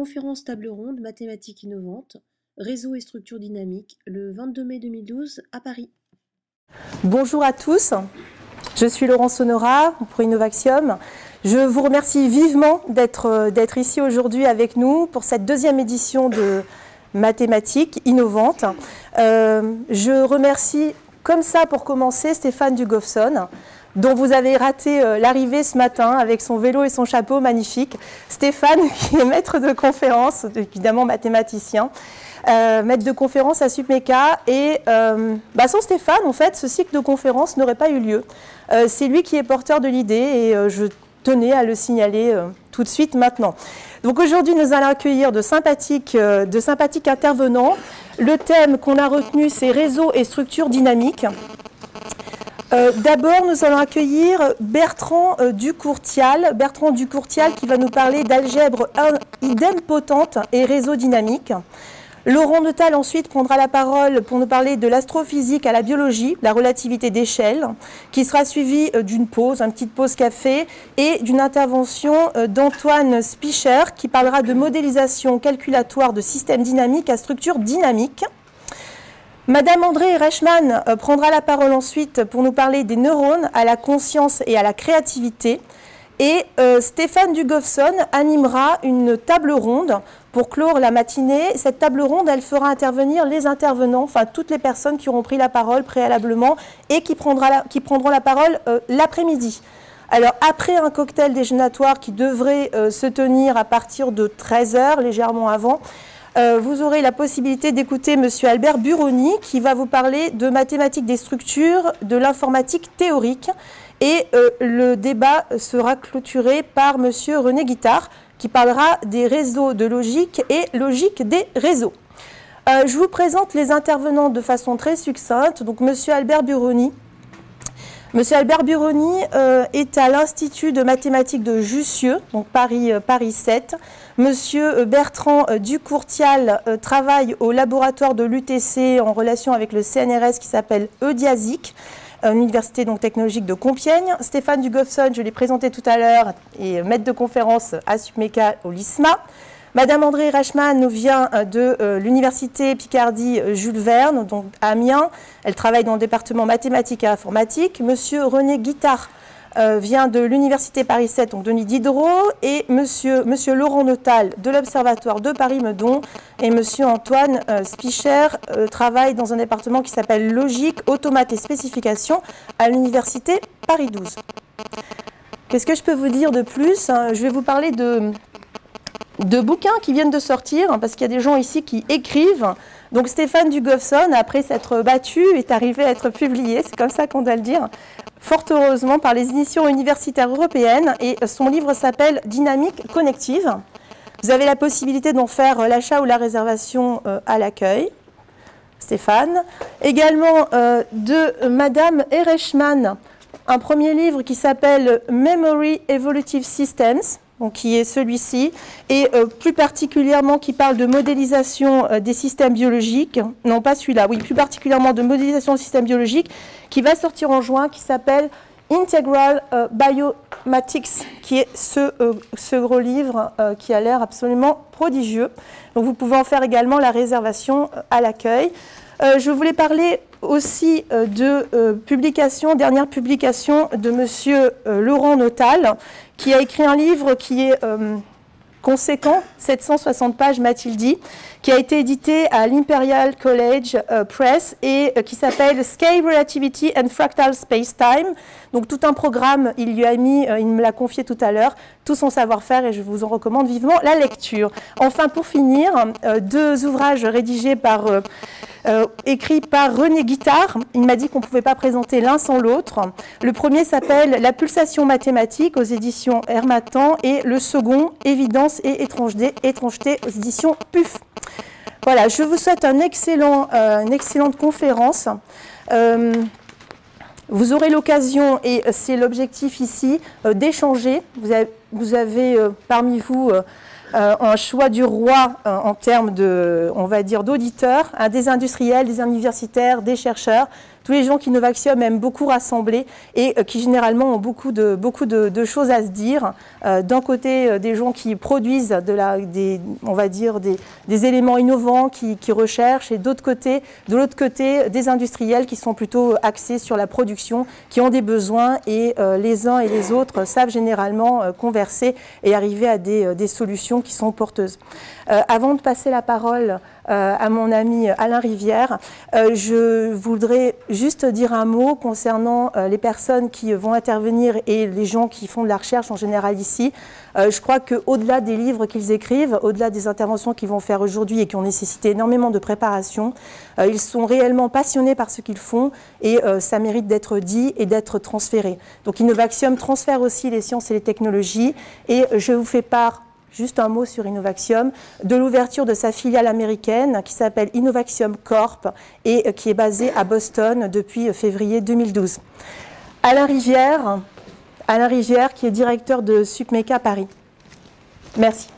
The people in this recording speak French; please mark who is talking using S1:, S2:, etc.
S1: conférence table ronde mathématiques innovantes, réseau et structure dynamique, le 22 mai 2012 à Paris.
S2: Bonjour à tous, je suis Laurence Honora pour Innovaxium. Je vous remercie vivement d'être ici aujourd'hui avec nous pour cette deuxième édition de mathématiques innovantes. Je remercie comme ça pour commencer Stéphane Dugofson, dont vous avez raté l'arrivée ce matin avec son vélo et son chapeau magnifique. Stéphane qui est maître de conférence, évidemment mathématicien, maître de conférence à SUPMECA. Et sans Stéphane, en fait, ce cycle de conférences n'aurait pas eu lieu. C'est lui qui est porteur de l'idée et je tenais à le signaler tout de suite maintenant. Donc aujourd'hui, nous allons accueillir de sympathiques intervenants. Le thème qu'on a retenu, c'est réseaux et structures dynamiques. D'abord, nous allons accueillir Bertrand Ducourtial. Bertrand Ducourtial qui va nous parler d'algèbre idempotente et réseaux dynamiques. Laurent Neutal ensuite prendra la parole pour nous parler de l'astrophysique à la biologie, la relativité d'échelle, qui sera suivie d'une pause, une petite pause café, et d'une intervention d'Antoine Spicher qui parlera de modélisation calculatoire de systèmes dynamiques à structure dynamique. Madame André Reichmann prendra la parole ensuite pour nous parler des neurones à la conscience et à la créativité. Et Stéphane Dugofson animera une table ronde pour clore la matinée. Cette table ronde, elle fera intervenir les intervenants, enfin toutes les personnes qui auront pris la parole préalablement et qui prendront la parole l'après-midi. Alors après un cocktail déjeunatoire qui devrait se tenir à partir de 13 h, légèrement avant, vous aurez la possibilité d'écouter M. Albert Buroni qui va vous parler de mathématiques des structures, de l'informatique théorique. Et le débat sera clôturé par M. René Guittard qui parlera des réseaux de logique et logique des réseaux. Je vous présente les intervenants de façon très succincte. Donc M. Albert Buroni. M. Albert Buroni est à l'Institut de mathématiques de Jussieu, donc Paris 7. M. Bertrand Ducourtial travaille au laboratoire de l'UTC en relation avec le CNRS qui s'appelle EUDIASIC. Université donc, technologique de Compiègne. Stéphane Dugofson, je l'ai présenté tout à l'heure, est maître de conférence à SUPMECA au LISMA. Madame André Reichmann nous vient de l'Université Picardie Jules Verne, donc à Amiens. Elle travaille dans le département mathématiques et informatique. Monsieur René Guittard vient de l'Université Paris 7, donc Denis Diderot, et monsieur Laurent Neutal de l'Observatoire de Paris-Meudon, et monsieur Antoine Spicher travaille dans un département qui s'appelle Logique, Automate et Spécification à l'Université Paris 12. Qu'est-ce que je peux vous dire de plus? Je vais vous parler de bouquins qui viennent de sortir, parce qu'il y a des gens ici qui écrivent. Donc Stéphane Dugofson, après s'être battu, est arrivé à être publié, c'est comme ça qu'on doit le dire, fort heureusement par les éditions universitaires européennes, et son livre s'appelle Dynamique connective. Vous avez la possibilité d'en faire l'achat ou la réservation à l'accueil. Stéphane. Également de Madame Reichmann, un premier livre qui s'appelle Memory Evolutive Systems, donc qui est celui-ci, et plus particulièrement qui parle de modélisation des systèmes biologiques, non pas celui-là, oui, plus particulièrement de modélisation des systèmes biologiques, qui va sortir en juin, qui s'appelle Integral Biomatics, qui est ce gros livre qui a l'air absolument prodigieux. Donc vous pouvez en faire également la réservation à l'accueil. Je voulais parler aussi de dernière publication de monsieur Laurent Neutal, qui a écrit un livre qui est conséquent, 760 pages m'a-t-il dit, qui a été édité à l'Imperial College Press et qui s'appelle Scale Relativity and Fractal Space-Time. Donc tout un programme, il lui a mis, il me l'a confié tout à l'heure, tout son savoir-faire et je vous en recommande vivement la lecture. Enfin, pour finir, deux ouvrages rédigés écrit par René Guittard. Il m'a dit qu'on ne pouvait pas présenter l'un sans l'autre. Le premier s'appelle La pulsation mathématique aux éditions Hermatan et le second, Évidence et étrangeté aux éditions PUF. Voilà, je vous souhaite une excellente conférence. Vous aurez l'occasion, et c'est l'objectif ici, d'échanger. Vous avez parmi vous un choix du roi en termes de, on va dire, d'auditeurs, des industriels, des universitaires, des chercheurs. tous les gens qu'Innovaxium aime beaucoup rassembler et qui généralement ont beaucoup de choses à se dire. D'un côté, des gens qui produisent on va dire des éléments innovants, qui recherchent, et de l'autre côté, des industriels qui sont plutôt axés sur la production, qui ont des besoins, et les uns et les autres savent généralement converser et arriver à des solutions qui sont porteuses. Avant de passer la parole à mon ami Alain Rivière, je voudrais juste dire un mot concernant les personnes qui vont intervenir et les gens qui font de la recherche en général ici. Je crois qu'au-delà des livres qu'ils écrivent, au-delà des interventions qu'ils vont faire aujourd'hui et qui ont nécessité énormément de préparation, ils sont réellement passionnés par ce qu'ils font, et ça mérite d'être dit et d'être transféré. Donc Innovaxium transfère aussi les sciences et les technologies, et je vous fais part, juste un mot sur Innovaxium, de l'ouverture de sa filiale américaine qui s'appelle Innovaxium Corp et qui est basée à Boston depuis février 2012. Alain Rivière qui est directeur de Supmeca Paris. Merci.